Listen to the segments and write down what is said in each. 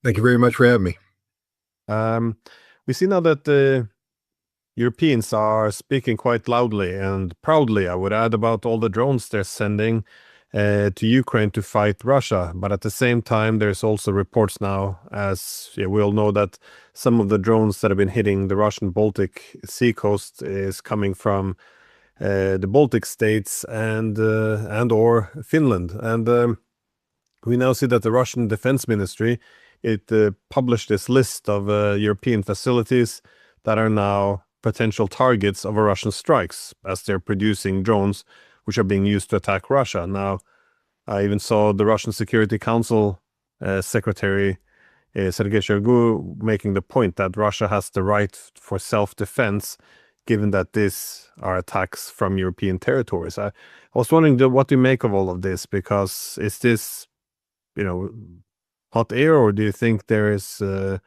Thank you very much for having me. Um, we see now that the Europeans are speaking quite loudly and proudly, I would add, about all the drones they're sending to Ukraine to fight Russia. But at the same time, there's also reports now, as we all know, that some of the drones that have been hitting the Russian Baltic Sea coast is coming from the Baltic states and or Finland. And we now see that the Russian Defense Ministry published this list of European facilities that are now potential targets of Russian strikes, as they're producing drones which are being used to attack Russia. Now, I even saw the Russian Security Council Secretary Sergei Shoigu making the point that Russia has the right for self-defense, given that these are attacks from European territories. I was wondering what do you make of all of this, because is this hot air, or do you think there is that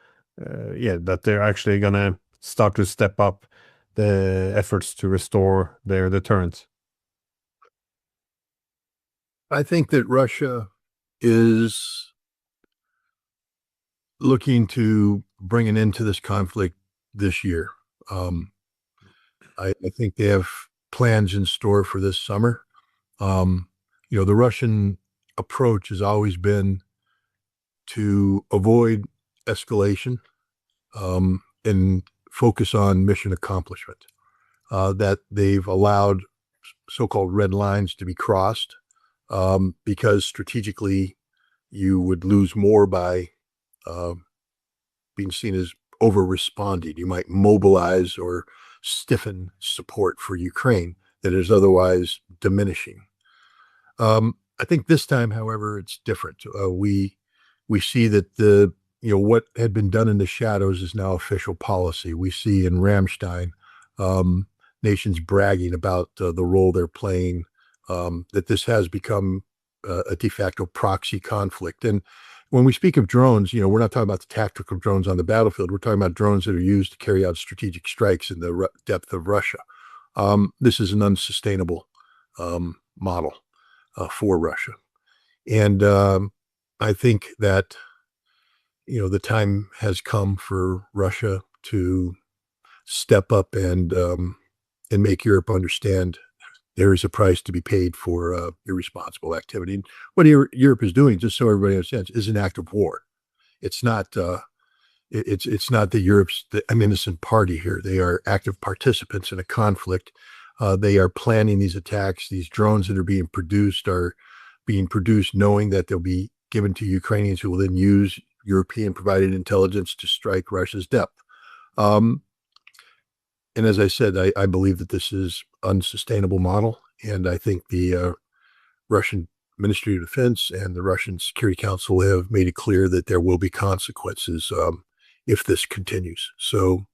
they're actually gonna start to step up the efforts to restore their deterrence? I think that Russia is looking to bring an end to this conflict this year. I think they have plans in store for this summer. The Russian approach has always been to avoid escalation and focus on mission accomplishment. That they've allowed so-called red lines to be crossed because strategically you would lose more by being seen as over-responding. You might mobilize or stiffen support for Ukraine that is otherwise diminishing. I think this time, however, it's different. We see that what had been done in the shadows is now official policy. We see in Ramstein nations bragging about the role they're playing, that this has become a de facto proxy conflict. And when we speak of drones, we're not talking about the tactical drones on the battlefield. We're talking about drones that are used to carry out strategic strikes in the depth of Russia. This is an unsustainable model for Russia. And I think that, the time has come for Russia to step up and make Europe understand there is a price to be paid for irresponsible activity. And what Europe is doing, just so everybody understands, is an act of war. It's not it's not that Europe's an innocent party here. They are active participants in a conflict. They are planning these attacks. These drones that are being produced knowing that they'll be given to Ukrainians, who will then use European provided intelligence to strike Russia's depth. And as I said, I believe that this is unsustainable model. And I think the Russian Ministry of Defense and the Russian Security Council have made it clear that there will be consequences if this continues. So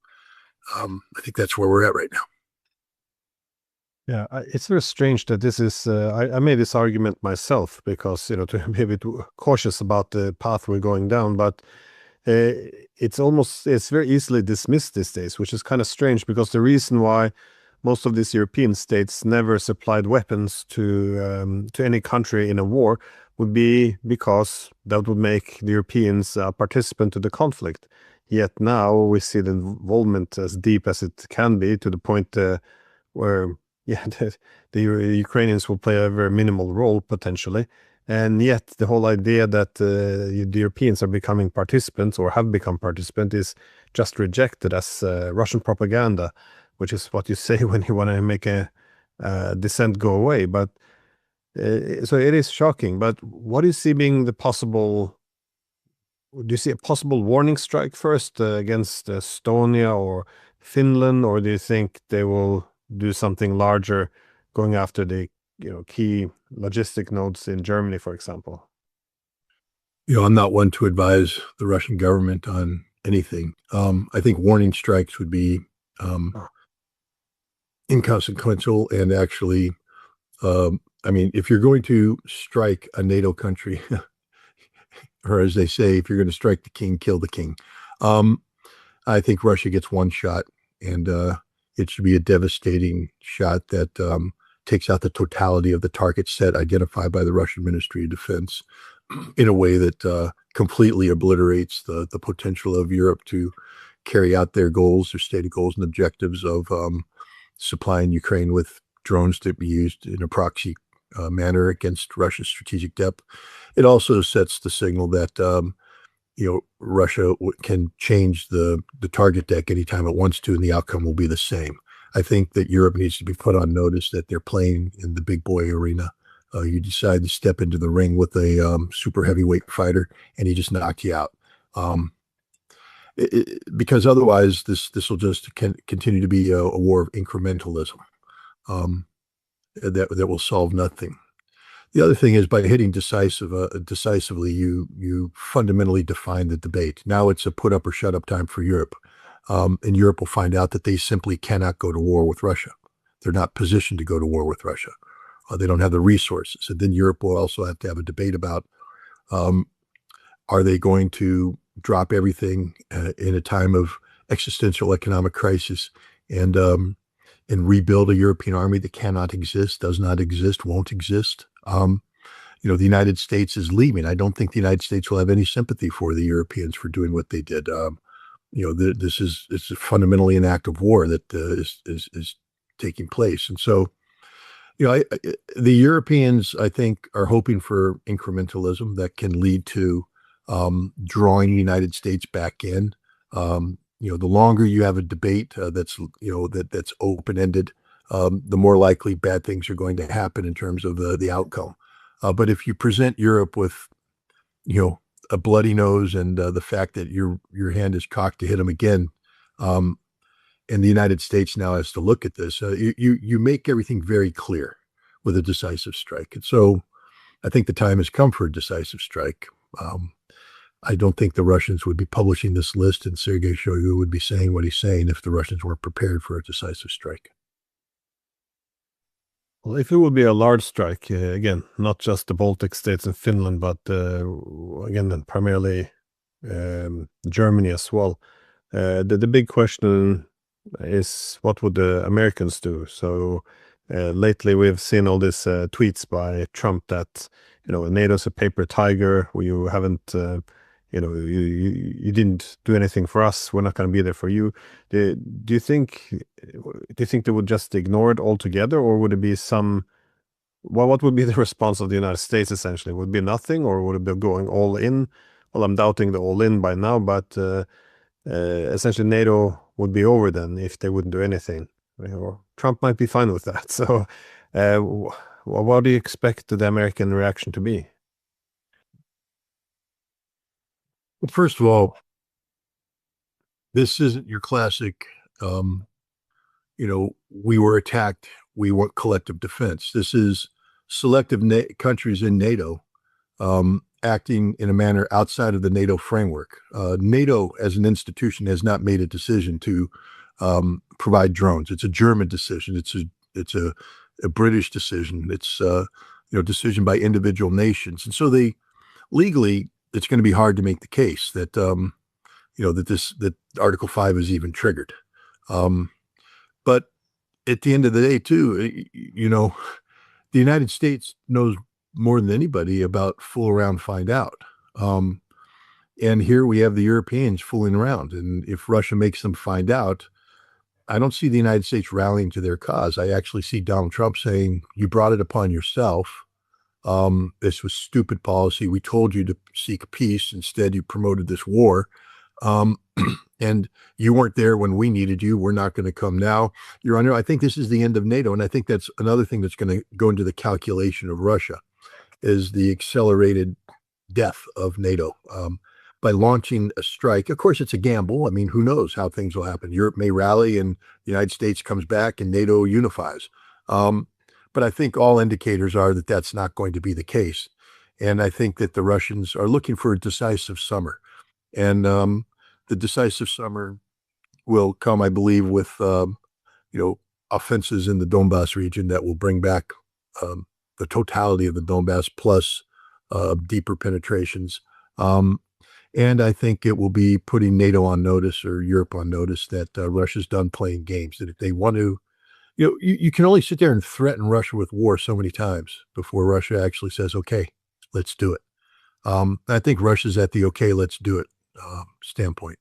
I think that's where we're at right now. Yeah, it's very strange that this is. I made this argument myself because to be a bit cautious about the path we're going down, but it's very easily dismissed these days, which is kind of strange, because the reason why most of these European states never supplied weapons to any country in a war would be because that would make the Europeans a participant to the conflict. Yet now we see the involvement as deep as it can be, to the point where the Ukrainians will play a very minimal role potentially. And yet the whole idea that the Europeans are becoming participants or have become participants is just rejected as Russian propaganda, which is what you say when you want to make a dissent go away. But so it is shocking. But what do you see being the possible? Do you see a possible warning strike first against Estonia or Finland, or do you think they will do something larger, going after the key logistic nodes in Germany, for example? I'm not one to advise the Russian government on anything. I think warning strikes would be inconsequential, and actually, if you're going to strike a NATO country, or as they say, if you're going to strike the king, kill the king. I think Russia gets one shot, and it should be a devastating shot that takes out the totality of the target set identified by the Russian Ministry of Defense. in a way that completely obliterates the potential of Europe to carry out their goals, their stated goals and objectives of supplying Ukraine with drones to be used in a proxy manner against Russia's strategic depth. It also sets the signal that Russia can change the target deck anytime it wants to, and the outcome will be the same. I think that Europe needs to be put on notice that they're playing in the big boy arena. You decide to step into the ring with a super heavyweight fighter, and he just knocked you out. Because otherwise, this will just continue to be a war of incrementalism that will solve nothing. The other thing is by hitting decisively, you fundamentally define the debate. Now it's a put up or shut up time for Europe. And Europe will find out that they simply cannot go to war with Russia. They're not positioned to go to war with Russia. They don't have the resources. And then Europe will also have to have a debate about, are they going to drop everything in a time of existential economic crisis and rebuild a European army that cannot exist, does not exist, won't exist. The United States is leaving. I don't think the United States will have any sympathy for the Europeans for doing what they did. This is fundamentally an act of war that is taking place. And so, the Europeans, I think, are hoping for incrementalism that can lead to drawing the United States back in. The longer you have a debate that's open-ended, the more likely bad things are going to happen in terms of the outcome. But if you present Europe with, a bloody nose and the fact that your hand is cocked to hit them again, and the United States now has to look at this, you make everything very clear with a decisive strike. And so I think the time has come for a decisive strike. I don't think the Russians would be publishing this list and Sergei Shoigu would be saying what he's saying if the Russians weren't prepared for a decisive strike. Well, if it would be a large strike, again, not just the Baltic states and Finland, but again, then primarily Germany as well. The big question is, what would the Americans do? So lately we've seen all these tweets by Trump that, NATO's a paper tiger. You haven't, you didn't do anything for us. We're not going to be there for you. Do you think they would just ignore it altogether, or would it be what would be the response of the United States essentially? Would it be nothing, or would it be going all in? Well, I'm doubting the all in by now, but essentially NATO would be over then if they wouldn't do anything. Or Trump might be fine with that. So what do you expect the American reaction to be? Well, first of all, this isn't your classic, we were attacked, we want collective defense. This is selective countries in NATO acting in a manner outside of the NATO framework. NATO as an institution has not made a decision to provide drones. It's a German decision. It's a British decision. It's decision by individual nations. And so legally, it's going to be hard to make the case that that Article 5 is even triggered. But at the end of the day, too, the United States knows more than anybody about fool around, find out. And here we have the Europeans fooling around. And if Russia makes them find out, I don't see the United States rallying to their cause. I actually see Donald Trump saying, you brought it upon yourself. This was stupid policy. We told you to seek peace. Instead, you promoted this war. And you weren't there when we needed you. We're not going to come now. Your Honor, I think this is the end of NATO. And I think that's another thing that's going to go into the calculation of Russia is the accelerated death of NATO. By launching a strike, of course, it's a gamble. I mean, who knows how things will happen? Europe may rally and the United States comes back and NATO unifies. But I think all indicators are that that's not going to be the case. And I think that the Russians are looking for a decisive summer. And the decisive summer will come, I believe, with, offenses in the Donbass region that will bring back the totality of the Donbass plus deeper penetrations. And I think it will be putting NATO on notice or Europe on notice that Russia's done playing games. That if they want to, you can only sit there and threaten Russia with war so many times before Russia actually says, okay, let's do it. I think Russia's at the okay, let's do it standpoint.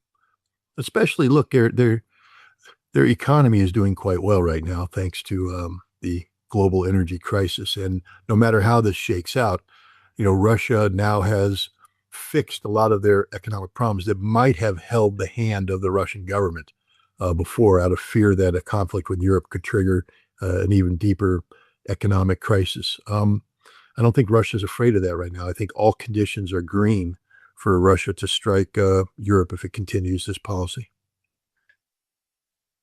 Especially, look, their economy is doing quite well right now, thanks to the global energy crisis. And no matter how this shakes out, Russia now has fixed a lot of their economic problems that might have held the hand of the Russian government before, out of fear that a conflict with Europe could trigger an even deeper economic crisis. I don't think Russia's afraid of that right now. I think all conditions are green for Russia to strike Europe if it continues this policy.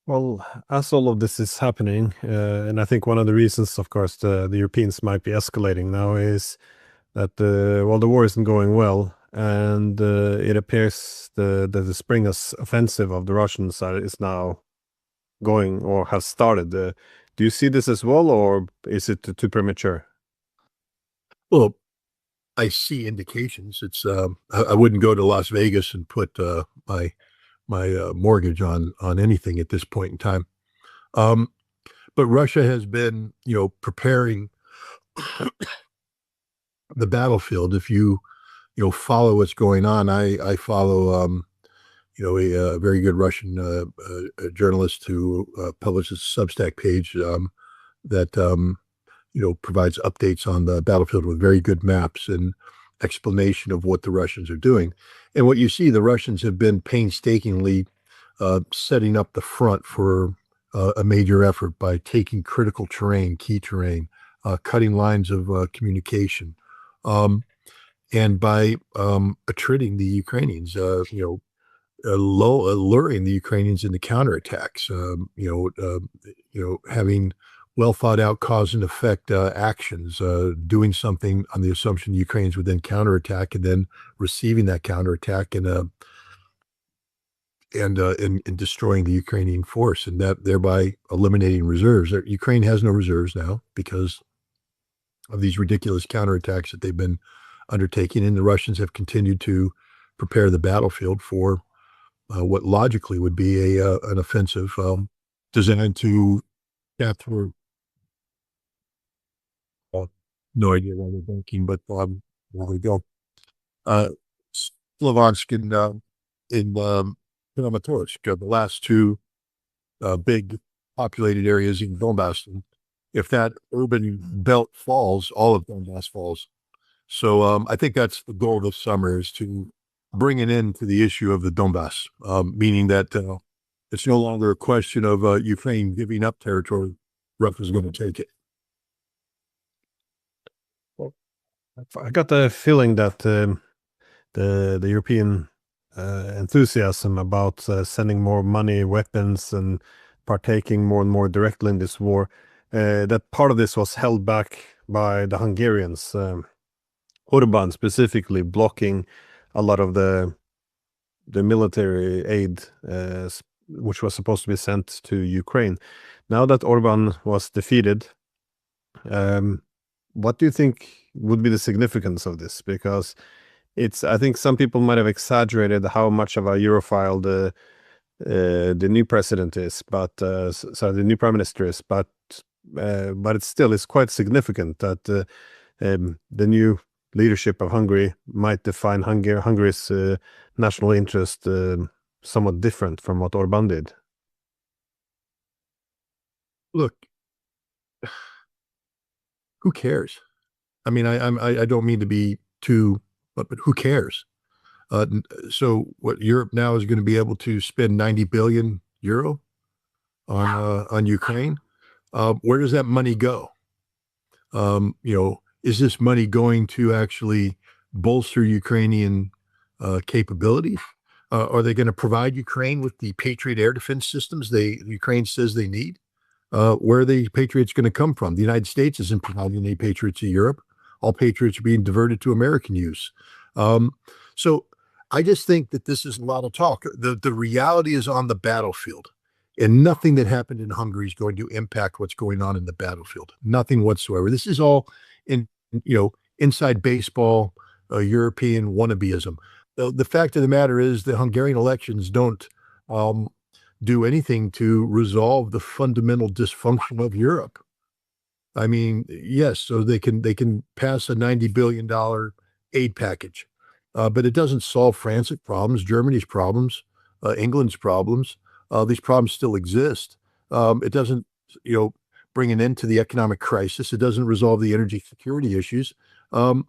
Well, as all of this is happening, and I think one of the reasons, of course, the Europeans might be escalating now is that the war isn't going well, and it appears that the spring offensive of the Russians is now going or has started. Do you see this as well, or is it too premature? Well, I see indications. It's I wouldn't go to Las Vegas and put my mortgage on anything at this point in time. Um, but Russia has been, preparing the battlefield. If follow what's going on, I follow a very good Russian journalist who publishes a Substack page that provides updates on the battlefield with very good maps and explanation of what the Russians are doing. And what you see, the Russians have been painstakingly setting up the front for a major effort by taking critical terrain, key terrain, cutting lines of communication, and by attriting the Ukrainians, luring the Ukrainians into counterattacks, having well thought out cause and effect actions, doing something on the assumption the Ukrainians would then counterattack, and then receiving that counterattack and destroying the Ukrainian force, and that thereby eliminating reserves. Ukraine has no reserves now because of these ridiculous counterattacks that they've been undertaking, and the Russians have continued to prepare the battlefield for what logically would be an offensive designed to capture. No idea why they're banking, but there we go. Slovansk in Kramatorsk, the last two big populated areas in Donbass. And if that urban belt falls, all of Donbass falls. So I think that's the goal this summer, is to bring an end to the issue of the Donbass, meaning that it's no longer a question of Ukraine giving up territory. Russia's going to take it. Well, I got the feeling that the European enthusiasm about sending more money, weapons, and partaking more and more directly in this war, that part of this was held back by the Hungarians, Orban specifically blocking a lot of the military aid which was supposed to be sent to Ukraine. Now that Orban was defeated, what do you think would be the significance of this? Because I think some people might have exaggerated how much of a Europhile the new president is, but sorry, the new prime minister is, but it still is quite significant that the new leadership of Hungary might define Hungary's national interest somewhat different from what Orban did. Look, who cares? I mean, I don't mean to be too, but who cares? So what, Europe now is going to be able to spend 90 billion euro on Ukraine? Where does that money go? Is this money going to actually bolster Ukrainian capabilities? Are they going to provide Ukraine with the Patriot air defense systems Ukraine says they need? Where are the Patriots going to come from? The United States isn't providing any Patriots to Europe. All Patriots are being diverted to American use. So I just think that this is a lot of talk. The reality is on the battlefield, and nothing that happened in Hungary is going to impact what's going on in the battlefield. Nothing whatsoever. This is all inside baseball, European wannabeism. The fact of the matter is the Hungarian elections don't do anything to resolve the fundamental dysfunction of Europe. I mean, yes, so they can pass a $90 billion aid package. but it doesn't solve France's problems, Germany's problems, England's problems. These problems still exist. It doesn't, you know, bring an end to the economic crisis. It doesn't resolve the energy security issues. Um,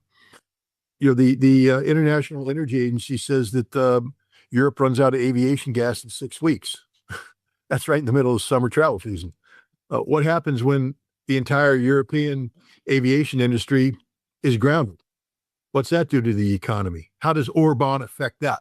the International Energy Agency says that Europe runs out of aviation gas in 6 weeks. That's right in the middle of summer travel season. What happens when the entire European aviation industry is grounded? What's that do to the economy? How does Orban affect that?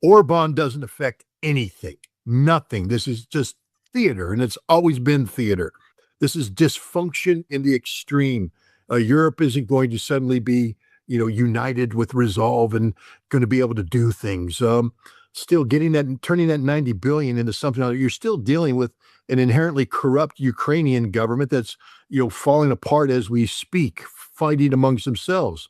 Orban doesn't affect anything, nothing. This is just theater, and it's always been theater. This is dysfunction in the extreme. Europe isn't going to suddenly be, united with resolve and going to be able to do things. Still getting that, turning that 90 billion into something else. You're still dealing with an inherently corrupt Ukrainian government that's, falling apart as we speak, fighting amongst themselves.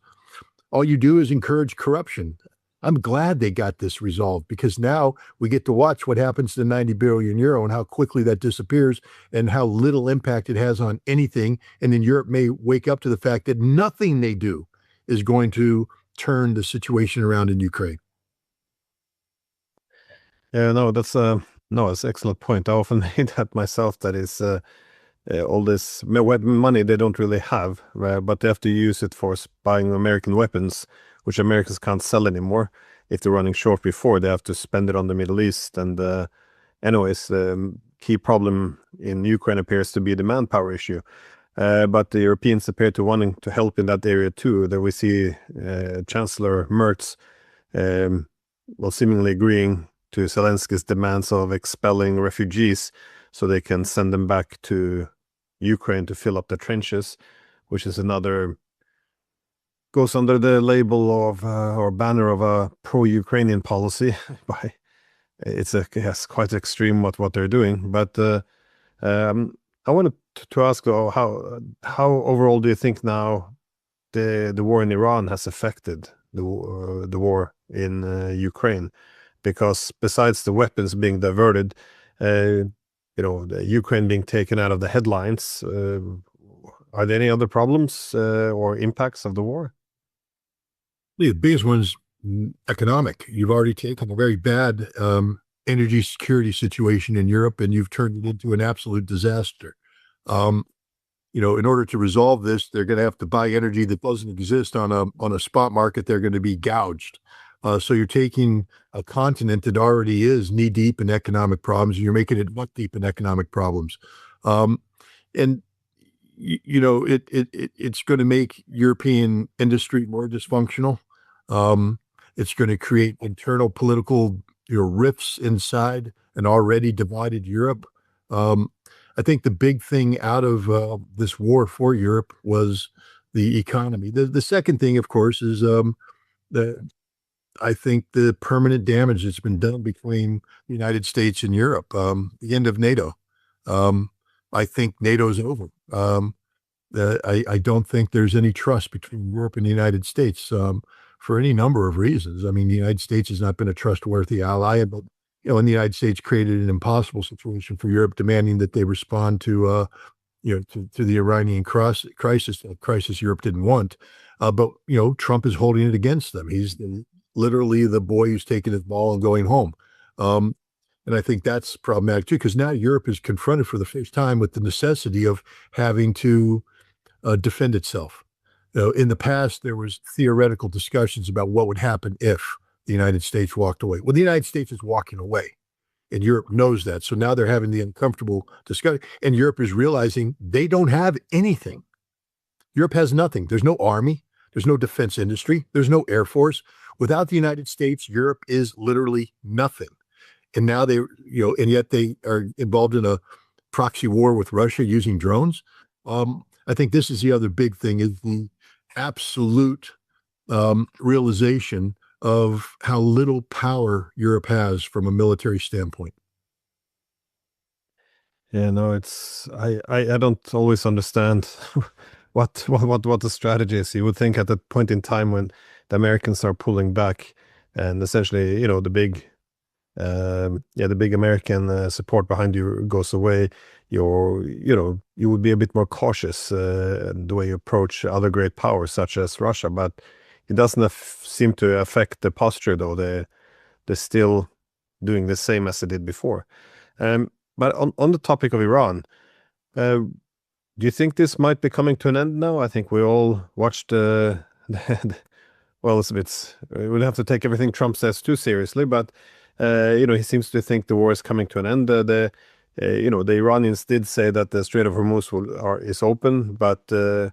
All you do is encourage corruption. I'm glad they got this resolved because now we get to watch what happens to the 90 billion euro and how quickly that disappears and how little impact it has on anything. And then Europe may wake up to the fact that nothing they do is going to turn the situation around in Ukraine. Yeah, no, that's that's an excellent point. I often made that myself. That is all this money they don't really have, but they have to use it for buying American weapons, which Americans can't sell anymore. If they're running short before, they have to spend it on the Middle East. And anyways, the key problem in Ukraine appears to be the manpower issue. But the Europeans appear to wanting to help in that area too. There we see Chancellor Merz, seemingly agreeing to Zelensky's demands of expelling refugees so they can send them back to Ukraine to fill up the trenches, which is goes under the label of or banner of a pro-Ukrainian policy. By it's quite extreme what they're doing. But I wanted to ask though, how overall do you think now the war in Iran has affected the war in Ukraine? Because besides the weapons being diverted, the Ukraine being taken out of the headlines, are there any other problems or impacts of the war? The biggest one's economic. You've already taken a very bad energy security situation in Europe, and you've turned it into an absolute disaster. In order to resolve this, they're going to have to buy energy that doesn't exist on a spot market. They're going to be gouged. So you're taking a continent that already is knee deep in economic problems, and you're making it butt deep in economic problems. And it's going to make European industry more dysfunctional. It's going to create internal political rifts inside an already divided Europe. I think the big thing out of this war for Europe was the economy. The second thing, of course, is I think the permanent damage that's been done between the United States and Europe, the end of NATO. I think NATO's over. I don't think there's any trust between Europe and the United States for any number of reasons. I mean, the United States has not been a trustworthy ally, but and the United States created an impossible situation for Europe, demanding that they respond to the Iranian crisis, a crisis Europe didn't want. But Trump is holding it against them. He's literally the boy who's taking his ball and going home. And I think that's problematic too, because now Europe is confronted for the first time with the necessity of having to defend itself. In the past, there was theoretical discussions about what would happen if the United States walked away. Well, the United States is walking away, and Europe knows that. So now they're having the uncomfortable discussion, and Europe is realizing they don't have anything. Europe has nothing. There's no army. There's no defense industry. There's no air force. Without the United States, Europe is literally nothing. And now and yet they are involved in a proxy war with Russia using drones. I think this is the other big thing, is the absolute realization of how little power Europe has from a military standpoint. Yeah, no, I don't always understand what the strategy is. You would think at that point in time when the Americans are pulling back and essentially, the big American support behind you goes away, you would be a bit more cautious the way you approach other great powers such as Russia. But it doesn't seem to affect the posture, though. They're still doing the same as they did before. But on the topic of Iran, do you think this might be coming to an end now? I think we all watched well, we'll have to take everything Trump says too seriously, but he seems to think the war is coming to an end. The Iranians did say that the Strait of Hormuz is open, but the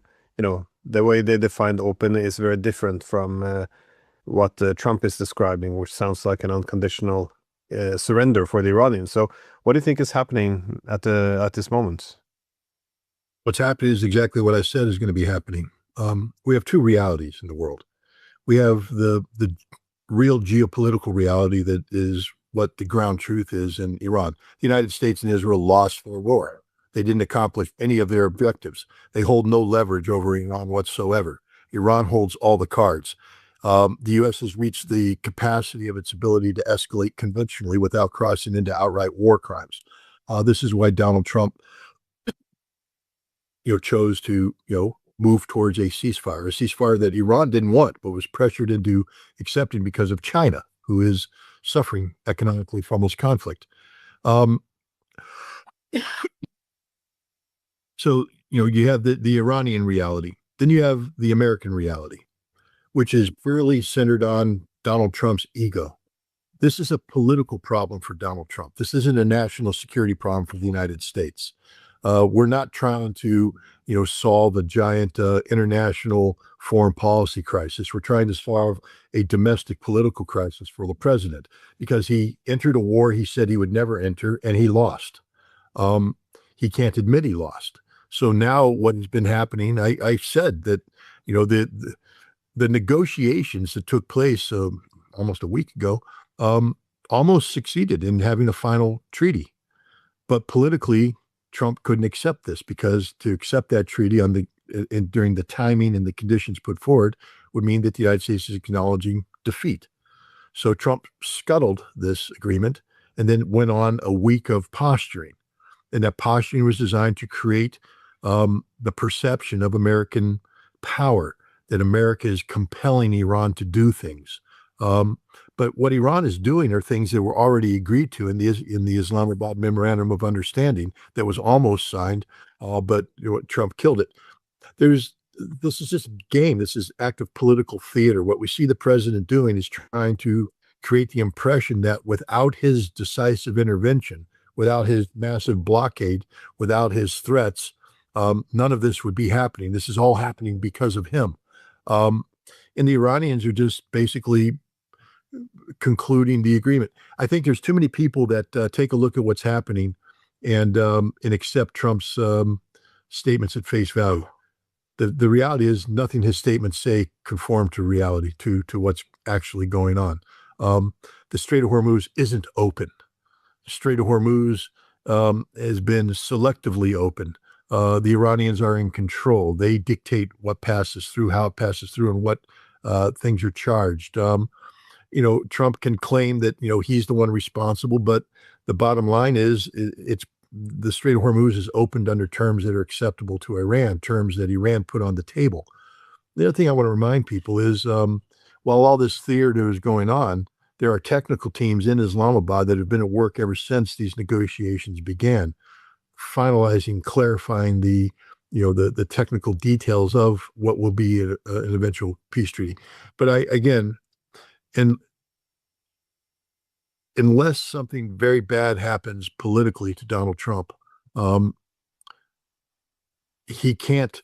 way they defined open is very different from what Trump is describing, which sounds like an unconditional surrender for the Iranians. So, what do you think is happening at this moment? What's happening is exactly what I said is going to be happening. We have two realities in the world. We have the real geopolitical reality that is what the ground truth is in Iran. The United States and Israel lost the war. They didn't accomplish any of their objectives. They hold no leverage over Iran whatsoever. Iran holds all the cards. The U.S. has reached the capacity of its ability to escalate conventionally without crossing into outright war crimes. This is why Donald Trump, chose to, move towards a ceasefire that Iran didn't want, but was pressured into accepting because of China, who is suffering economically from this conflict. So, you have the Iranian reality. Then you have the American reality, which is purely centered on Donald Trump's ego. This is a political problem for Donald Trump. This isn't a national security problem for the United States. We're not trying to, solve a giant international foreign policy crisis. We're trying to solve a domestic political crisis for the president because he entered a war he said he would never enter, and he lost. He can't admit he lost. So now what has been happening, I said that, the negotiations that took place almost a week ago almost succeeded in having a final treaty. But politically, Trump couldn't accept this because to accept that treaty during the timing and the conditions put forward would mean that the United States is acknowledging defeat. So Trump scuttled this agreement and then went on a week of posturing. And that posturing was designed to create the perception of American power, that America is compelling Iran to do things. But what Iran is doing are things that were already agreed to in the Islamabad Memorandum of Understanding that was almost signed, but Trump killed it. This is just a game. This is active political theater. What we see the president doing is trying to create the impression that without his decisive intervention, without his massive blockade, without his threats, none of this would be happening. This is all happening because of him. And the Iranians are just basically concluding the agreement. I think there's too many people that take a look at what's happening and accept Trump's statements at face value. The reality is nothing his statements say conform to reality, to what's actually going on. The Strait of Hormuz isn't open. The Strait of Hormuz has been selectively open. The Iranians are in control. They dictate what passes through, how it passes through, and what things are charged. Trump can claim that, he's the one responsible, but the bottom line is it's the Strait of Hormuz is opened under terms that are acceptable to Iran, terms that Iran put on the table. The other thing I want to remind people is while all this theater is going on, there are technical teams in Islamabad that have been at work ever since these negotiations began, finalizing, clarifying the technical details of what will be an eventual peace treaty. But unless something very bad happens politically to Donald Trump, he can't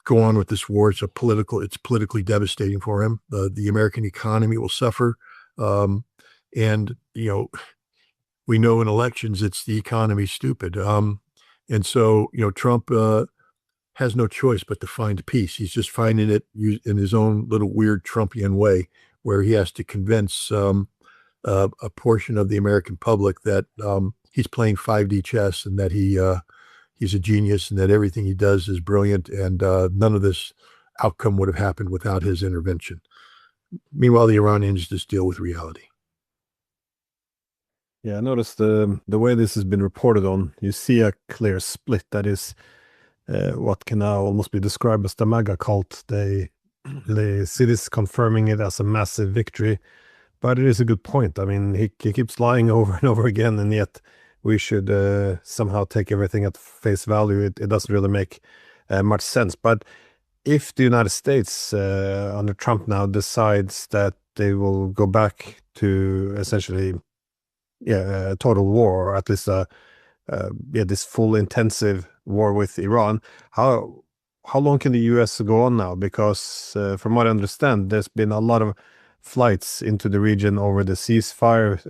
go on with this war. It's politically devastating for him. The American economy will suffer. And we know in elections, it's the economy stupid. And so, Trump has no choice but to find peace. He's just finding it in his own little weird Trumpian way, where he has to convince a portion of the American public that he's playing 5D chess and that he's a genius and that everything he does is brilliant, and none of this outcome would have happened without his intervention. Meanwhile, the Iranians just deal with reality. Yeah, I noticed the way this has been reported on. You see a clear split that is what can now almost be described as the MAGA cult. They the cities confirming it as a massive victory. But it is a good point. I mean, he keeps lying over and over again, and yet we should somehow take everything at face value. It doesn't really make much sense. But if the United States, under Trump now, decides that they will go back to essentially, a total war, or at least this full intensive war with Iran, how long can the U.S. go on now? Because from what I understand, there's been a lot of flights into the region over the ceasefire.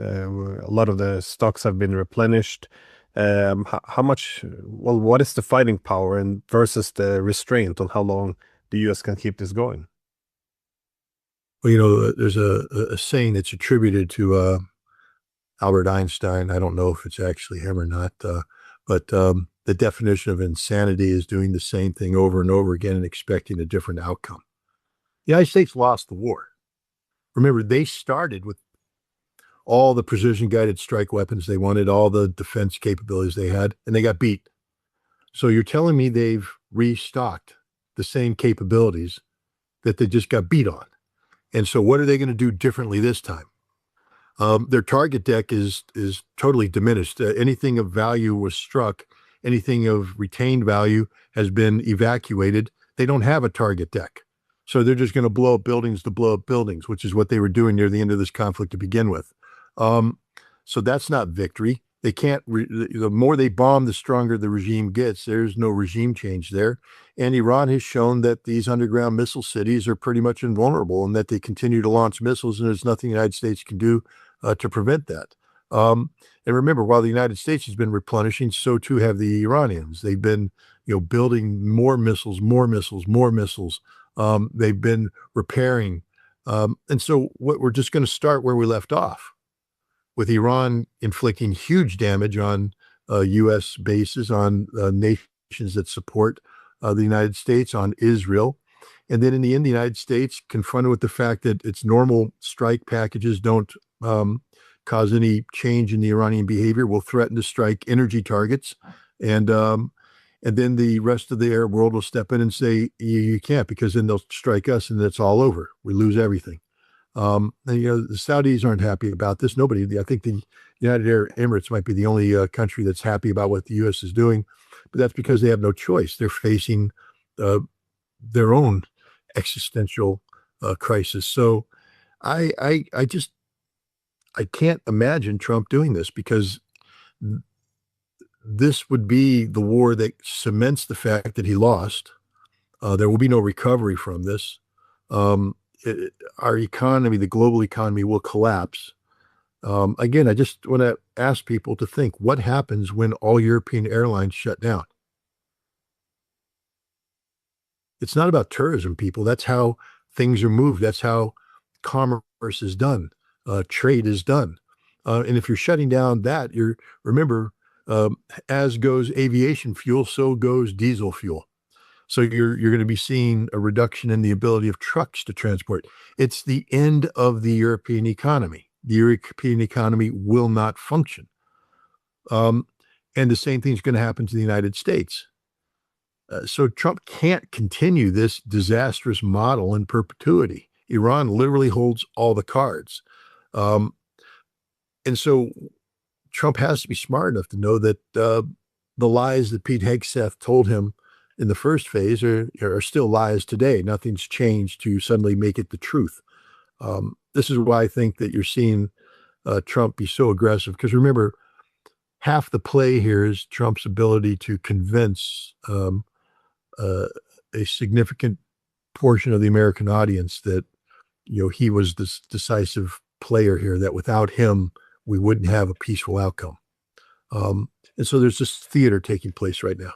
A lot of the stocks have been replenished. How much? Well, what is the fighting power and versus the restraint on how long the U.S. can keep this going? Well, there's a saying that's attributed to Albert Einstein. I don't know if it's actually him or not, but the definition of insanity is doing the same thing over and over again and expecting a different outcome. The United States lost the war. Remember, they started with all the precision-guided strike weapons they wanted, all the defense capabilities they had, and they got beat. So you're telling me they've restocked the same capabilities that they just got beat on. And so what are they going to do differently this time? Their target deck is totally diminished. Anything of value was struck. Anything of retained value has been evacuated. They don't have a target deck. So they're just going to blow up buildings to blow up buildings, which is what they were doing near the end of this conflict to begin with. So that's not victory. They can't, the more they bomb, the stronger the regime gets. There's no regime change there. And Iran has shown that these underground missile cities are pretty much invulnerable and that they continue to launch missiles, and there's nothing the United States can do to prevent that. And remember, while the United States has been replenishing, so too have the Iranians. They've been, building more missiles, more missiles, more missiles. They've been repairing. And so we're just going to start where we left off, with Iran inflicting huge damage on U.S. bases, on nations that support the United States, on Israel. And then in the end, the United States, confronted with the fact that its normal strike packages don't cause any change in the Iranian behavior, will threaten to strike energy targets. And then the rest of the Arab world will step in and say, you can't, because then they'll strike us and it's all over. We lose everything. And, the Saudis aren't happy about this. Nobody. I think the United Arab Emirates might be the only country that's happy about what the U.S. is doing, but that's because they have no choice. They're facing their own existential crisis. So I can't imagine Trump doing this, because this would be the war that cements the fact that he lost. There will be no recovery from this. Our economy, the global economy, will collapse. Again, I just want to ask people to think, what happens when all European airlines shut down? It's not about tourism, people. That's how things are moved. That's how commerce is done. Trade is done. And if you're shutting down that, remember, as goes aviation fuel, so goes diesel fuel. So you're going to be seeing a reduction in the ability of trucks to transport. It's the end of the European economy. The European economy will not function. And the same thing is going to happen to the United States. So Trump can't continue this disastrous model in perpetuity. Iran literally holds all the cards. And so Trump has to be smart enough to know that the lies that Pete Hegseth told him in the first phase are still lies today. Nothing's changed to suddenly make it the truth. This is why I think that you're seeing Trump be so aggressive, because remember, half the play here is Trump's ability to convince a significant portion of the American audience that he was this decisive player here, that without him we wouldn't have a peaceful outcome. And so there's this theater taking place right now.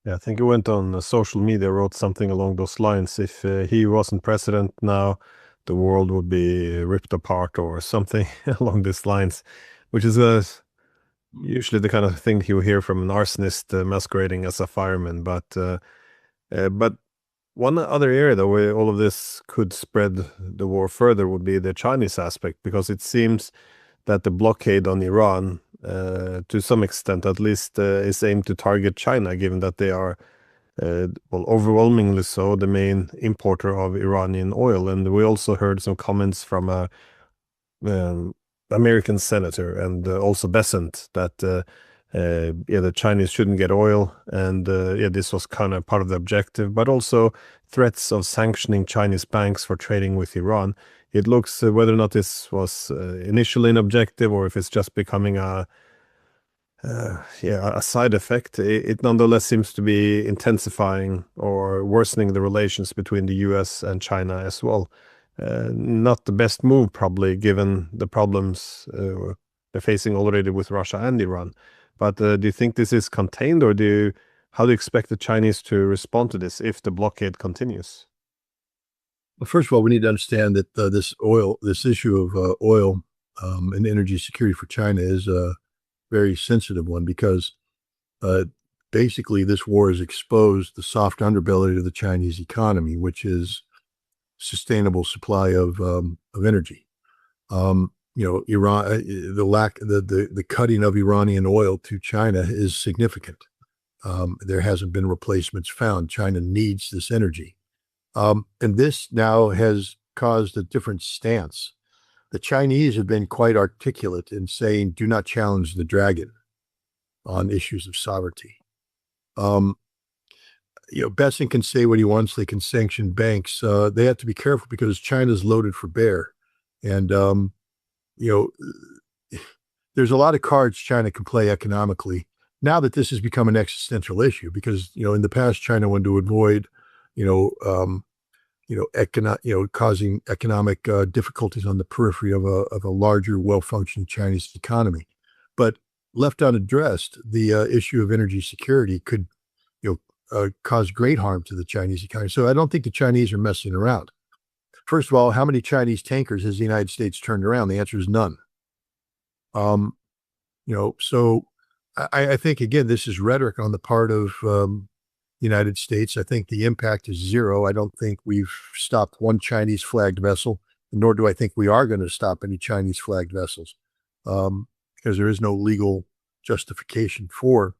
Yeah, I think he went on social media, wrote something along those lines. If he wasn't president now, the world would be ripped apart, or something along these lines, which is usually the kind of thing you hear from an arsonist masquerading as a fireman. But one other area, though, where all of this could spread the war further would be the Chinese aspect, because it seems that the blockade on Iran, to some extent at least, is aimed to target China, given that they are well, overwhelmingly so, the main importer of Iranian oil. And we also heard some comments from a American senator and also Besant that yeah, the Chinese shouldn't get oil, and yeah, this was kind of part of the objective, but also threats of sanctioning Chinese banks for trading with Iran. It looks whether or not this was initially an objective or if it's just becoming yeah, a side effect. It nonetheless seems to be intensifying or worsening the relations between the US and China as well. Not the best move, probably, given the problems they're facing already with Russia and Iran. But do you think this is contained, or how do you expect the Chinese to respond to this if the blockade continues? Well, first of all, we need to understand that this issue of oil and energy security for China is a very sensitive one because uh, basically this war has exposed the soft underbelly of the Chinese economy, which is sustainable supply of energy. Iran, the cutting of Iranian oil to China is significant. There hasn't been replacements found. China needs this energy. And this now has caused a different stance. The Chinese have been quite articulate in saying, do not challenge the dragon on issues of sovereignty. Besson can say what he wants. They can sanction banks. They have to be careful because China's loaded for bear. And, there's a lot of cards China can play economically now that this has become an existential issue because, in the past, China wanted to avoid, causing economic difficulties on the periphery of a larger, well-functioning Chinese economy. But left unaddressed, the issue of energy security could, cause great harm to the Chinese economy. So I don't think the Chinese are messing around. First of all, how many Chinese tankers has the United States turned around? The answer is none. So I think, again, this is rhetoric on the part of the United States. I think the impact is zero. I don't think we've stopped one Chinese flagged vessel, nor do I think we are going to stop any Chinese flagged vessels because there is no legal justification for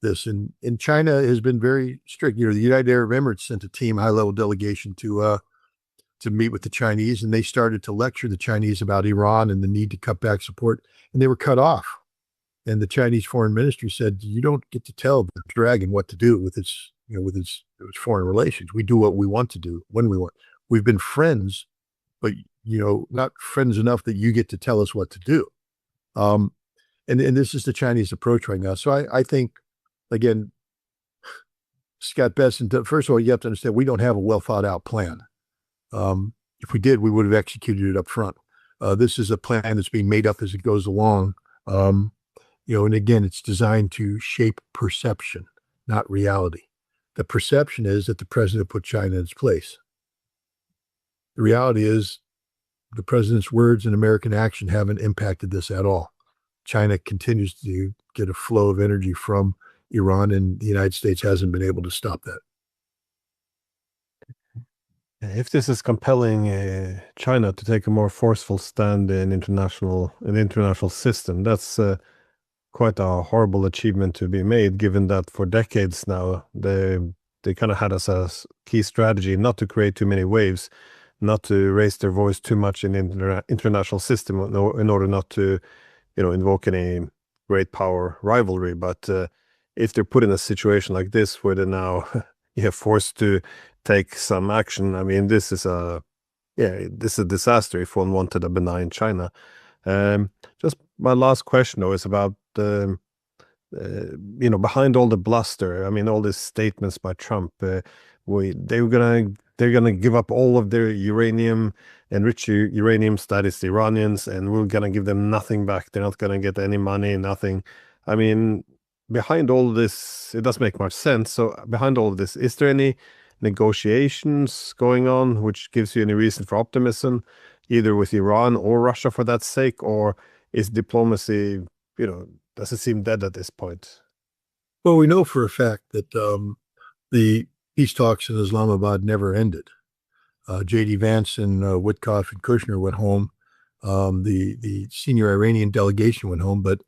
this. And China has been very strict. The United Arab Emirates sent a team, high-level delegation to meet with the Chinese, and they started to lecture the Chinese about Iran and the need to cut back support, and they were cut off. And the Chinese foreign ministry said, "You don't get to tell the dragon what to do with its foreign relations. We do what we want to do when we want. We've been friends, but not friends enough that you get to tell us what to do." And this is the Chinese approach right now. So I think, again, Scott Besson, first of all, you have to understand we don't have a well thought out plan. If we did, we would have executed it up front. This is a plan that's being made up as it goes along. And again, it's designed to shape perception, not reality. The perception is that the president put China in its place. The reality is the president's words and American action haven't impacted this at all. China continues to get a flow of energy from Iran, and the United States hasn't been able to stop that. If this is compelling China to take a more forceful stand in the international system, that's quite a horrible achievement to be made, given that for decades now they kind of had as a key strategy not to create too many waves, not to raise their voice too much in the international system in order not to, invoke any great power rivalry. But if they're put in a situation like this where they're now forced to take some action, I mean, this is a disaster if one wanted a benign China. Just my last question, though, is about behind all the bluster. I mean, all these statements by Trump, they're gonna give up all of their enriched uranium, that is the Iranians, and we're gonna give them nothing back. They're not gonna get any money, nothing. I mean, behind all this, it doesn't make much sense. So behind all of this, is there any negotiations going on which gives you any reason for optimism, either with Iran or Russia for that sake, or is diplomacy, does it seem dead at this point? Well, we know for a fact that the peace talks in Islamabad never ended. J.D. Vance and Witkoff and Kushner went home. The senior Iranian delegation went home, but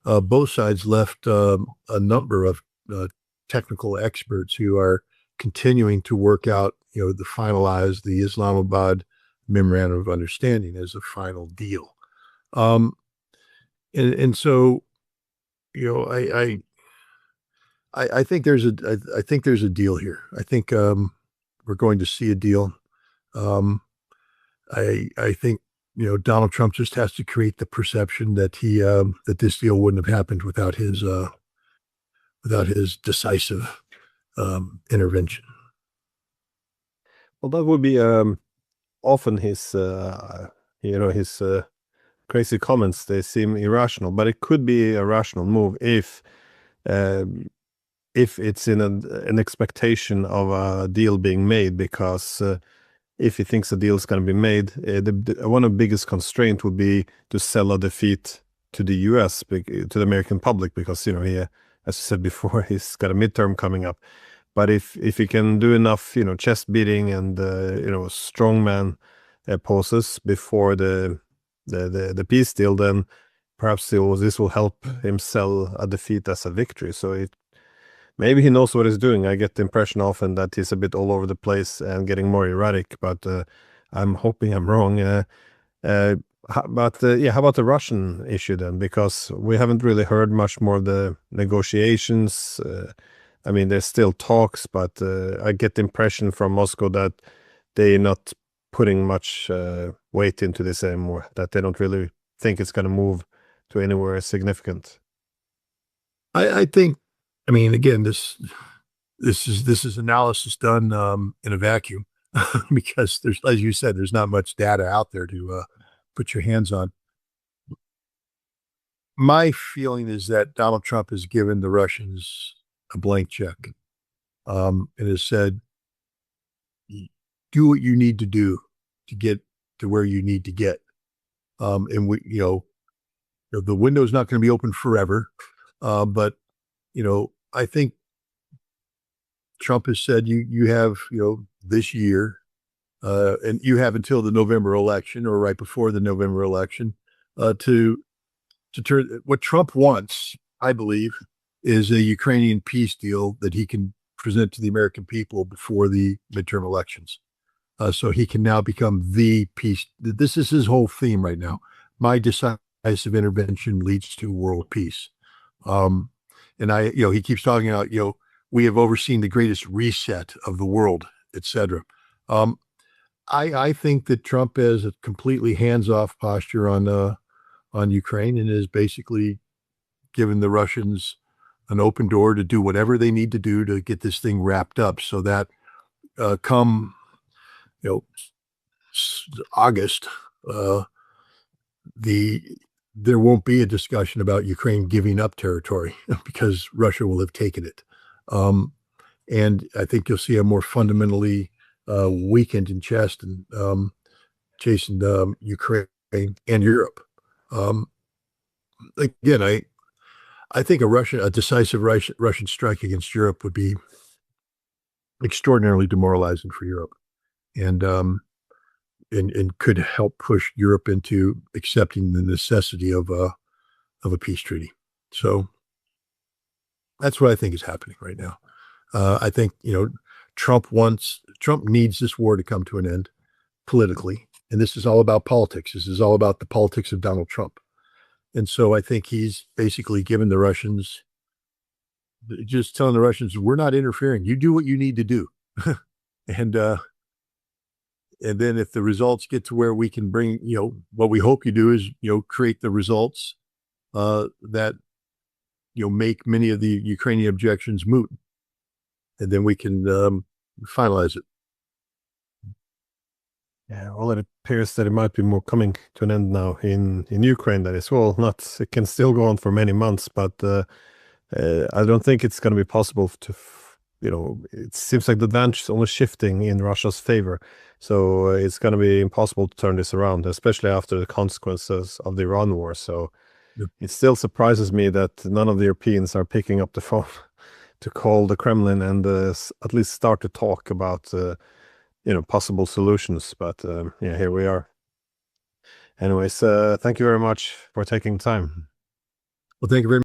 both sides left a number of technical experts who are continuing to work out, to finalize the Islamabad Memorandum of Understanding as a final deal. And so, I think there's a deal here. I think we're going to see a deal. I think Donald Trump just has to create the perception that that this deal wouldn't have happened without his decisive intervention. Well, that would be often his his crazy comments. They seem irrational, but it could be a rational move if it's in an expectation of a deal being made, because if he thinks a deal is going to be made, one of the biggest constraint would be to sell a defeat to the U.S., to the American public, because he, as I said before, he's got a midterm coming up. But if he can do enough, chest beating and strongman poses before the peace deal, then perhaps this will help him sell a defeat as a victory. So maybe he knows what he's doing. I get the impression often that he's a bit all over the place and getting more erratic, but I'm hoping I'm wrong. How about the Russian issue then? Because we haven't really heard much more of the negotiations. I mean, there's still talks, but I get the impression from Moscow that they're not putting much weight into this anymore, that they don't really think it's going to move to anywhere significant. I think, I mean, again, this is analysis done in a vacuum because there's, as you said, there's not much data out there to put your hands on. My feeling is that Donald Trump has given the Russians a blank check and has said, do what you need to do to get to where you need to get. And the window's not going to be open forever. But I think Trump has said you have, this year, and you have until the November election or right before the November election to turn. What Trump wants, I believe, is a Ukrainian peace deal that he can present to the American people before the midterm elections. So he can now become the peace. This is his whole theme right now. My decisive intervention leads to world peace. And he keeps talking about, we have overseen the greatest reset of the world, etc. I think that Trump has a completely hands-off posture on Ukraine and is basically given the Russians an open door to do whatever they need to do to get this thing wrapped up, so that come August, there won't be a discussion about Ukraine giving up territory because Russia will have taken it. And I think you'll see a more fundamentally weakened in chest and chasing Ukraine and Europe. Again, I think a decisive Russian strike against Europe would be extraordinarily demoralizing for Europe, and could help push Europe into accepting the necessity of a peace treaty. So that's what I think is happening right now. I think Trump needs this war to come to an end politically, and this is all about politics. This is all about the politics of Donald Trump. And so I think he's basically given the Russians, just telling the Russians, we're not interfering. You do what you need to do. And then if the results get to where we can bring, what we hope you do is, create the results that, make many of the Ukrainian objections moot. And then we can finalize it. Yeah, well, it appears that it might be more coming to an end now in Ukraine. That is, well, not, it can still go on for many months, but I don't think it's going to be possible to, it seems like the advantage is only shifting in Russia's favor. So it's going to be impossible to turn this around, especially after the consequences of the Iran war. So it still surprises me that none of the Europeans are picking up the phone to call the Kremlin and at least start to talk about possible solutions. But here we are. Anyways, thank you very much for taking time. Well, thank you very much.